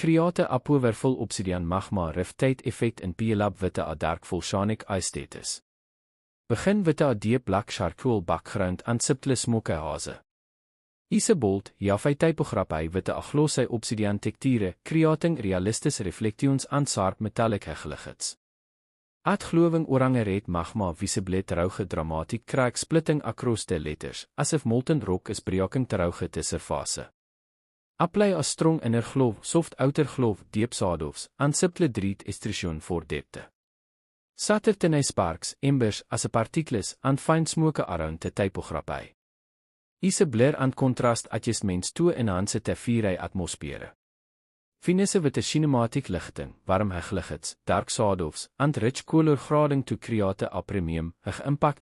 Create a powerful obsidian magma rift effect in PLAB witte a dark volcanic ice status. Begin witte a deep black charcoal background and subtle smoke haze. Isebold, Jafai typography witte a glossy obsidian texture, creating realistic reflections and sharp metallic hegelights. Add glowing orange red magma visibly rauge dramatic crack splitting across the letters, as if molten rock is breaking rauge the surface. Apply a strong inner glow, soft outer glow, deep shadows, and subtle dread extrusion for depth. Saturday sparks, embers, as a particles, and fine smoke around the typography. Is a blur and contrast adjustments to enhance the fiery atmosphere. Finesse with a cinematic lighting, warm hegelights, dark shadows, and rich color grading to create a premium, high impact